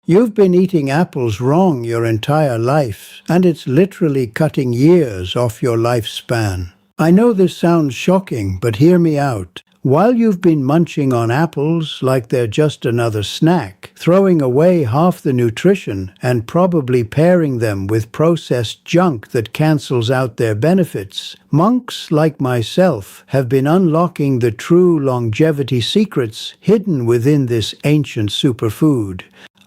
You've been eating apples wrong your entire life, and it's literally cutting years off your lifespan. I know this sounds shocking, but hear me out. While you've been munching on apples like they're just another snack, throwing away half the nutrition and probably pairing them with processed junk that cancels out their benefits, monks like myself have been unlocking the true longevity secrets hidden within this ancient superfood.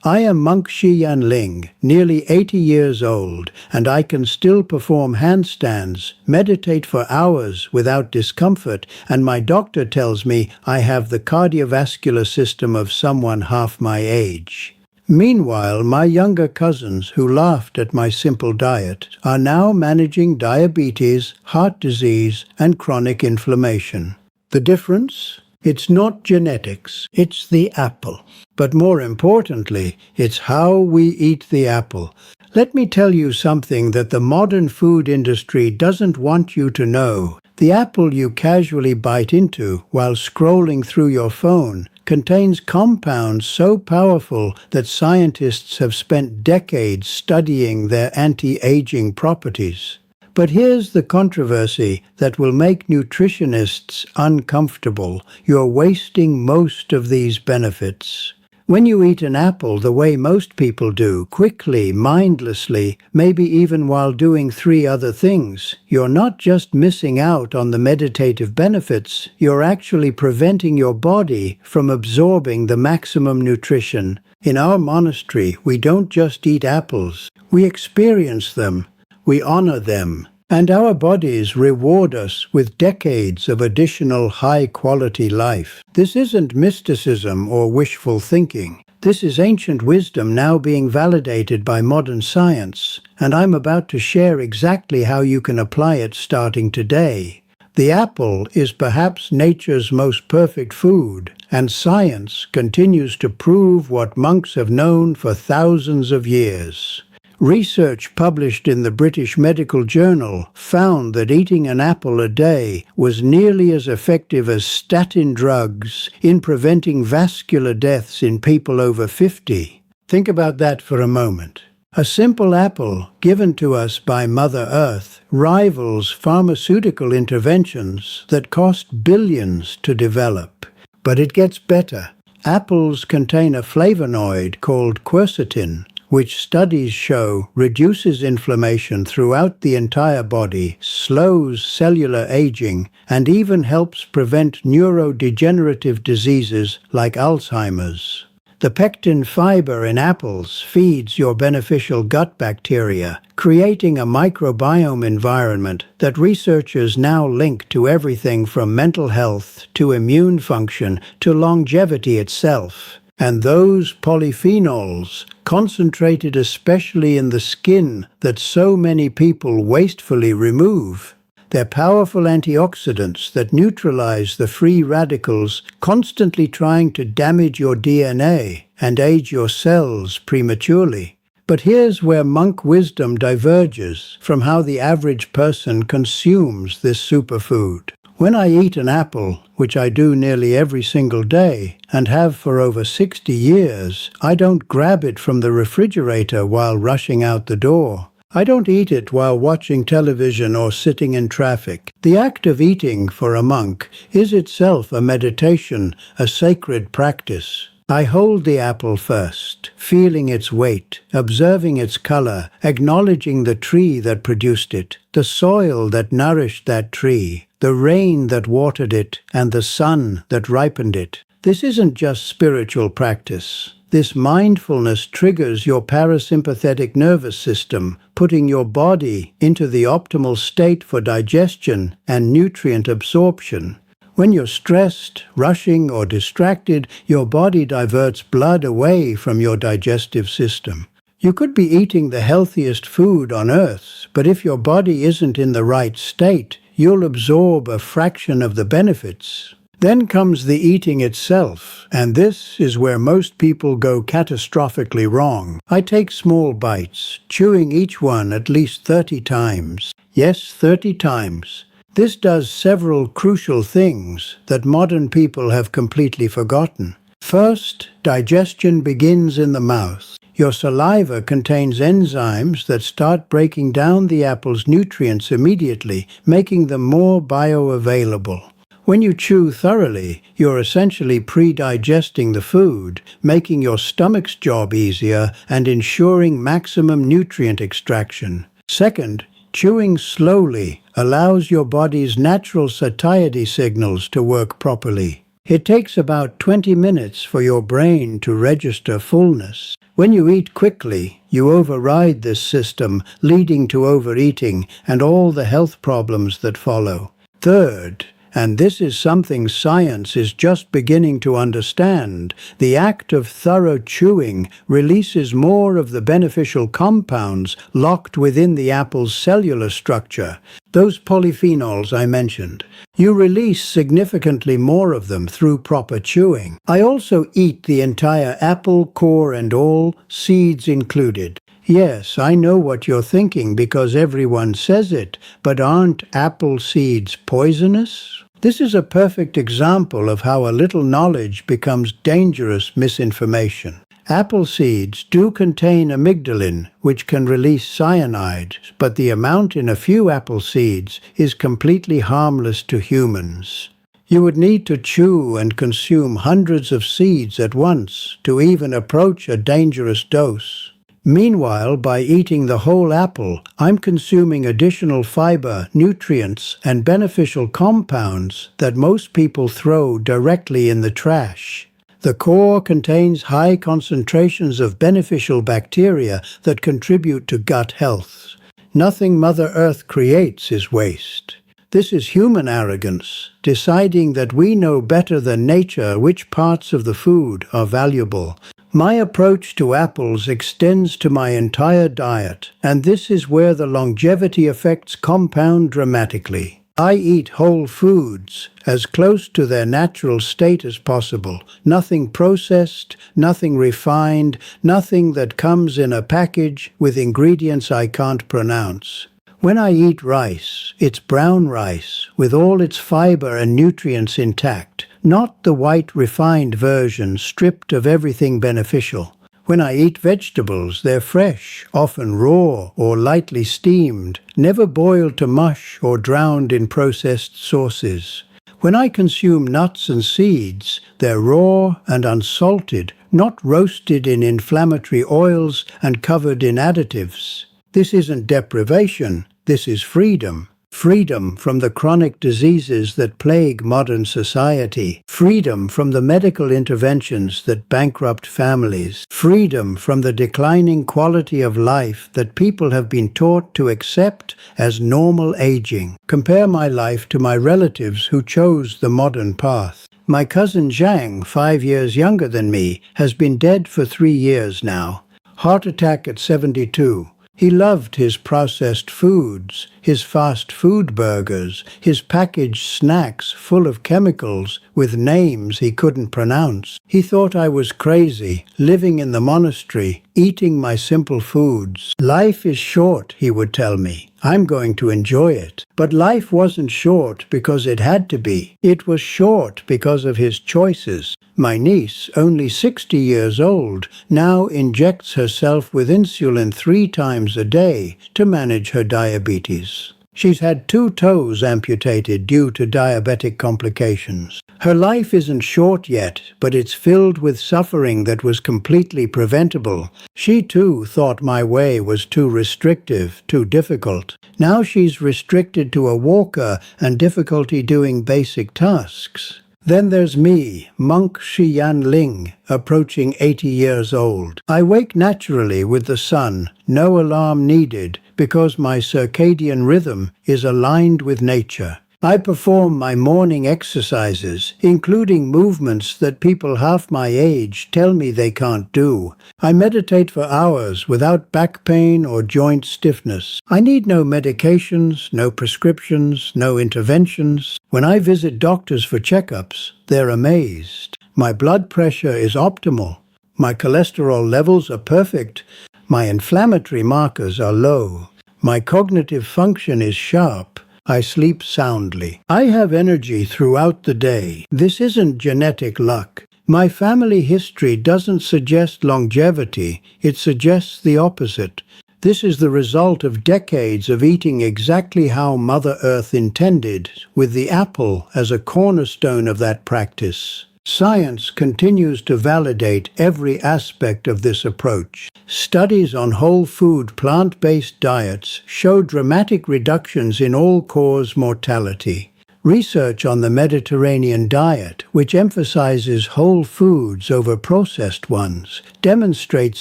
I am Monk Shi Yan Ling, nearly 80 years old, and I can still perform handstands, meditate for hours without discomfort, and my doctor tells me I have the cardiovascular system of someone half my age. Meanwhile, my younger cousins who laughed at my simple diet are now managing diabetes, heart disease, and chronic inflammation. The difference? It's not genetics, it's the apple. But more importantly, it's how we eat the apple. Let me tell you something that the modern food industry doesn't want you to know. The apple you casually bite into while scrolling through your phone contains compounds so powerful that scientists have spent decades studying their anti-aging properties. But here's the controversy that will make nutritionists uncomfortable. You're wasting most of these benefits. When you eat an apple the way most people do, quickly, mindlessly, maybe even while doing 3 other things, you're not just missing out on the meditative benefits, you're actually preventing your body from absorbing the maximum nutrition. In our monastery, we don't just eat apples, we experience them. We honor them, and our bodies reward us with decades of additional high-quality life. This isn't mysticism or wishful thinking. This is ancient wisdom now being validated by modern science, and I'm about to share exactly how you can apply it starting today. The apple is perhaps nature's most perfect food, and science continues to prove what monks have known for thousands of years. Research published in the British Medical Journal found that eating an apple a day was nearly as effective as statin drugs in preventing vascular deaths in people over 50. Think about that for a moment. A simple apple given to us by Mother Earth rivals pharmaceutical interventions that cost billions to develop. But it gets better. Apples contain a flavonoid called quercetin, which studies show reduces inflammation throughout the entire body, slows cellular aging, and even helps prevent neurodegenerative diseases like Alzheimer's. The pectin fiber in apples feeds your beneficial gut bacteria, creating a microbiome environment that researchers now link to everything from mental health to immune function to longevity itself. And those polyphenols, concentrated especially in the skin that so many people wastefully remove, they're powerful antioxidants that neutralize the free radicals constantly trying to damage your DNA and age your cells prematurely. But here's where monk wisdom diverges from how the average person consumes this superfood. When I eat an apple, which I do nearly every single day, and have for over 60 years, I don't grab it from the refrigerator while rushing out the door. I don't eat it while watching television or sitting in traffic. The act of eating for a monk is itself a meditation, a sacred practice. I hold the apple first, feeling its weight, observing its color, acknowledging the tree that produced it, the soil that nourished that tree, the rain that watered it, and the sun that ripened it. This isn't just spiritual practice. This mindfulness triggers your parasympathetic nervous system, putting your body into the optimal state for digestion and nutrient absorption. When you're stressed, rushing, or distracted, your body diverts blood away from your digestive system. You could be eating the healthiest food on earth, but if your body isn't in the right state, you'll absorb a fraction of the benefits. Then comes the eating itself, and this is where most people go catastrophically wrong. I take small bites, chewing each one at least 30 times. Yes, 30 times. This does several crucial things that modern people have completely forgotten. First, digestion begins in the mouth. Your saliva contains enzymes that start breaking down the apple's nutrients immediately, making them more bioavailable. When you chew thoroughly, you're essentially pre-digesting the food, making your stomach's job easier and ensuring maximum nutrient extraction. Second, chewing slowly allows your body's natural satiety signals to work properly. It takes about 20 minutes for your brain to register fullness. When you eat quickly, you override this system, leading to overeating and all the health problems that follow. Third, and this is something science is just beginning to understand, the act of thorough chewing releases more of the beneficial compounds locked within the apple's cellular structure, those polyphenols I mentioned. You release significantly more of them through proper chewing. I also eat the entire apple, core and all, seeds included. Yes, I know what you're thinking because everyone says it, but aren't apple seeds poisonous? This is a perfect example of how a little knowledge becomes dangerous misinformation. Apple seeds do contain amygdalin, which can release cyanide, but the amount in a few apple seeds is completely harmless to humans. You would need to chew and consume hundreds of seeds at once to even approach a dangerous dose. Meanwhile, by eating the whole apple, I'm consuming additional fiber, nutrients, and beneficial compounds that most people throw directly in the trash. The core contains high concentrations of beneficial bacteria that contribute to gut health. Nothing Mother Earth creates is waste. This is human arrogance, deciding that we know better than nature which parts of the food are valuable. My approach to apples extends to my entire diet, and this is where the longevity effects compound dramatically. I eat whole foods, as close to their natural state as possible. Nothing processed, nothing refined, nothing that comes in a package with ingredients I can't pronounce. When I eat rice, it's brown rice, with all its fiber and nutrients intact, not the white refined version stripped of everything beneficial. When I eat vegetables, they're fresh, often raw or lightly steamed, never boiled to mush or drowned in processed sauces. When I consume nuts and seeds, they're raw and unsalted, not roasted in inflammatory oils and covered in additives. This isn't deprivation, this is freedom. Freedom from the chronic diseases that plague modern society. Freedom from the medical interventions that bankrupt families. Freedom from the declining quality of life that people have been taught to accept as normal aging. Compare my life to my relatives who chose the modern path. My cousin Zhang, 5 years younger than me, has been dead for 3 years now. Heart attack at 72. He loved his processed foods, his fast food burgers, his packaged snacks full of chemicals with names he couldn't pronounce. He thought I was crazy, living in the monastery, eating my simple foods. Life is short, he would tell me. I'm going to enjoy it. But life wasn't short because it had to be. It was short because of his choices. My niece, only 60 years old, now injects herself with insulin 3 times a day to manage her diabetes. She's had 2 toes amputated due to diabetic complications. Her life isn't short yet, but it's filled with suffering that was completely preventable. She too thought my way was too restrictive, too difficult. Now she's restricted to a walker and difficulty doing basic tasks. Then there's me, Monk Shi Yan Ling, approaching 80 years old. I wake naturally with the sun, no alarm needed, because my circadian rhythm is aligned with nature. I perform my morning exercises, including movements that people half my age tell me they can't do. I meditate for hours without back pain or joint stiffness. I need no medications, no prescriptions, no interventions. When I visit doctors for checkups, they're amazed. My blood pressure is optimal. My cholesterol levels are perfect. My inflammatory markers are low. My cognitive function is sharp. I sleep soundly. I have energy throughout the day. This isn't genetic luck. My family history doesn't suggest longevity, it suggests the opposite. This is the result of decades of eating exactly how Mother Earth intended, with the apple as a cornerstone of that practice. Science continues to validate every aspect of this approach. Studies on whole food plant-based diets show dramatic reductions in all-cause mortality. Research on the Mediterranean diet, which emphasizes whole foods over processed ones, demonstrates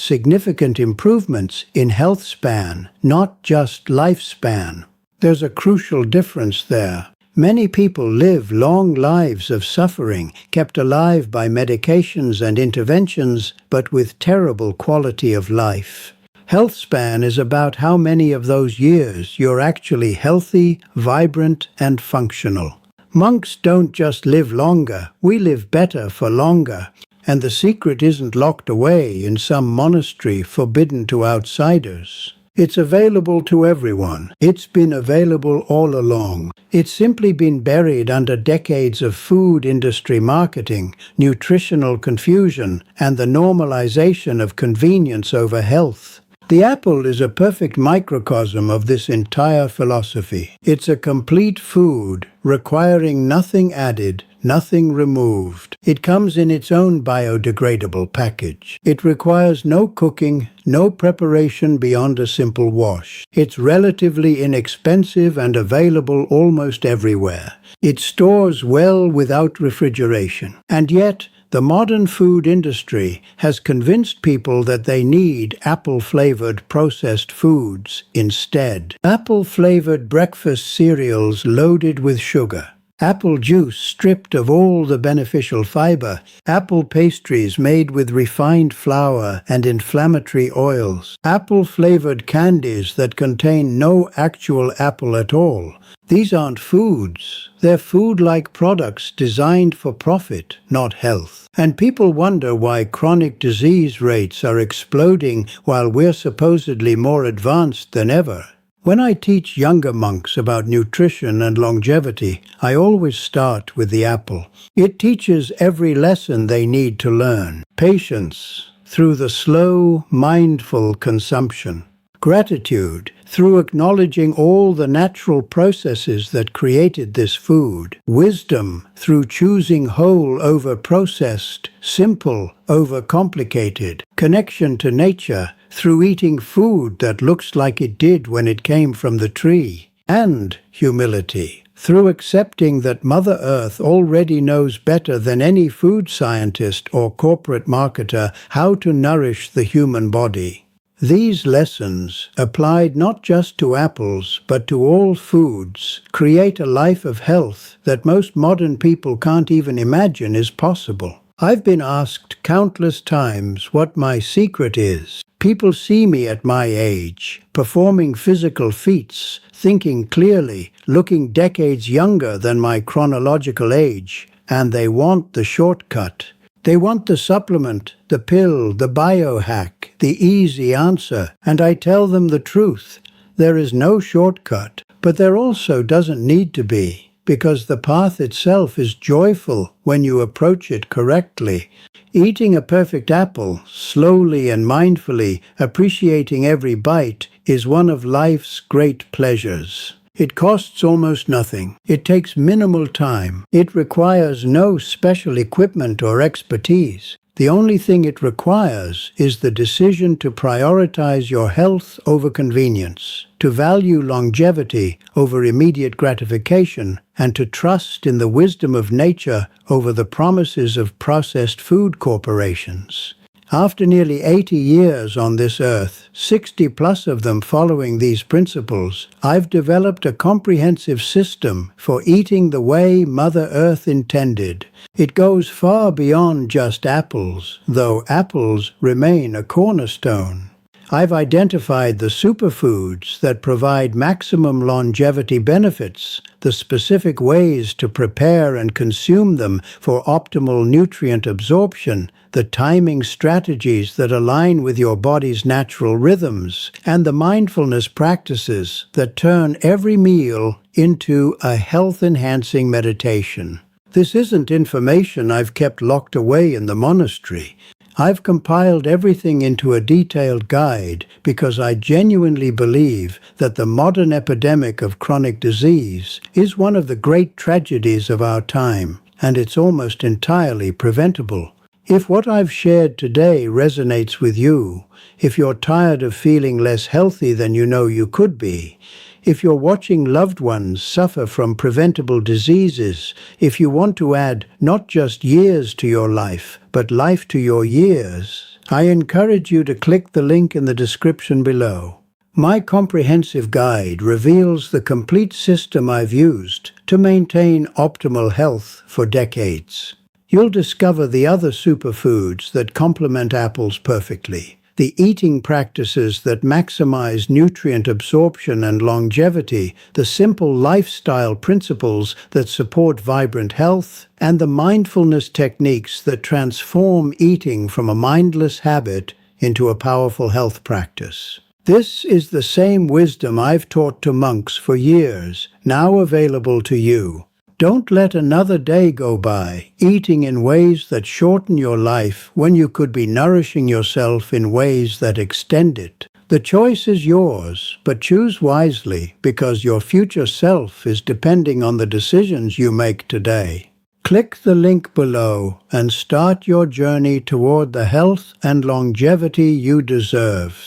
significant improvements in health span, not just lifespan. There's a crucial difference there. Many people live long lives of suffering, kept alive by medications and interventions, but with terrible quality of life. Health span is about how many of those years you're actually healthy, vibrant, and functional. Monks don't just live longer, we live better for longer. And the secret isn't locked away in some monastery forbidden to outsiders. It's available to everyone. It's been available all along. It's simply been buried under decades of food industry marketing, nutritional confusion, and the normalization of convenience over health. The apple is a perfect microcosm of this entire philosophy. It's a complete food, requiring nothing added, nothing removed. It comes in its own biodegradable package. It requires no cooking, no preparation beyond a simple wash. It's relatively inexpensive and available almost everywhere. It stores well without refrigeration. And yet, the modern food industry has convinced people that they need apple-flavored processed foods instead. Apple-flavored breakfast cereals loaded with sugar. Apple juice stripped of all the beneficial fiber, apple pastries made with refined flour and inflammatory oils, apple-flavored candies that contain no actual apple at all. These aren't foods. They're food-like products designed for profit, not health. And people wonder why chronic disease rates are exploding while we're supposedly more advanced than ever. When I teach younger monks about nutrition and longevity, I always start with the apple. It teaches every lesson they need to learn. Patience, through the slow, mindful consumption. Gratitude, through acknowledging all the natural processes that created this food. Wisdom, through choosing whole over processed, simple over complicated. Connection to nature, through eating food that looks like it did when it came from the tree. And humility, through accepting that Mother Earth already knows better than any food scientist or corporate marketer how to nourish the human body. These lessons, applied not just to apples but to all foods, create a life of health that most modern people can't even imagine is possible. I've been asked countless times what my secret is. People see me at my age, performing physical feats, thinking clearly, looking decades younger than my chronological age, and they want the shortcut. They want the supplement, the pill, the biohack, the easy answer, and I tell them the truth. There is no shortcut, but there also doesn't need to be, because the path itself is joyful when you approach it correctly. Eating a perfect apple, slowly and mindfully, appreciating every bite, is one of life's great pleasures. It costs almost nothing. It takes minimal time. It requires no special equipment or expertise. The only thing it requires is the decision to prioritize your health over convenience, to value longevity over immediate gratification, and to trust in the wisdom of nature over the promises of processed food corporations. After nearly 80 years on this earth, 60 plus of them following these principles, I've developed a comprehensive system for eating the way Mother Earth intended. It goes far beyond just apples, though apples remain a cornerstone. I've identified the superfoods that provide maximum longevity benefits, the specific ways to prepare and consume them for optimal nutrient absorption, the timing strategies that align with your body's natural rhythms, and the mindfulness practices that turn every meal into a health-enhancing meditation. This isn't information I've kept locked away in the monastery. I've compiled everything into a detailed guide because I genuinely believe that the modern epidemic of chronic disease is one of the great tragedies of our time, and it's almost entirely preventable. If what I've shared today resonates with you, if you're tired of feeling less healthy than you know you could be, if you're watching loved ones suffer from preventable diseases, if you want to add not just years to your life, but life to your years, I encourage you to click the link in the description below. My comprehensive guide reveals the complete system I've used to maintain optimal health for decades. You'll discover the other superfoods that complement apples perfectly, the eating practices that maximize nutrient absorption and longevity, the simple lifestyle principles that support vibrant health, and the mindfulness techniques that transform eating from a mindless habit into a powerful health practice. This is the same wisdom I've taught to monks for years, now available to you. Don't let another day go by eating in ways that shorten your life when you could be nourishing yourself in ways that extend it. The choice is yours, but choose wisely because your future self is depending on the decisions you make today. Click the link below and start your journey toward the health and longevity you deserve.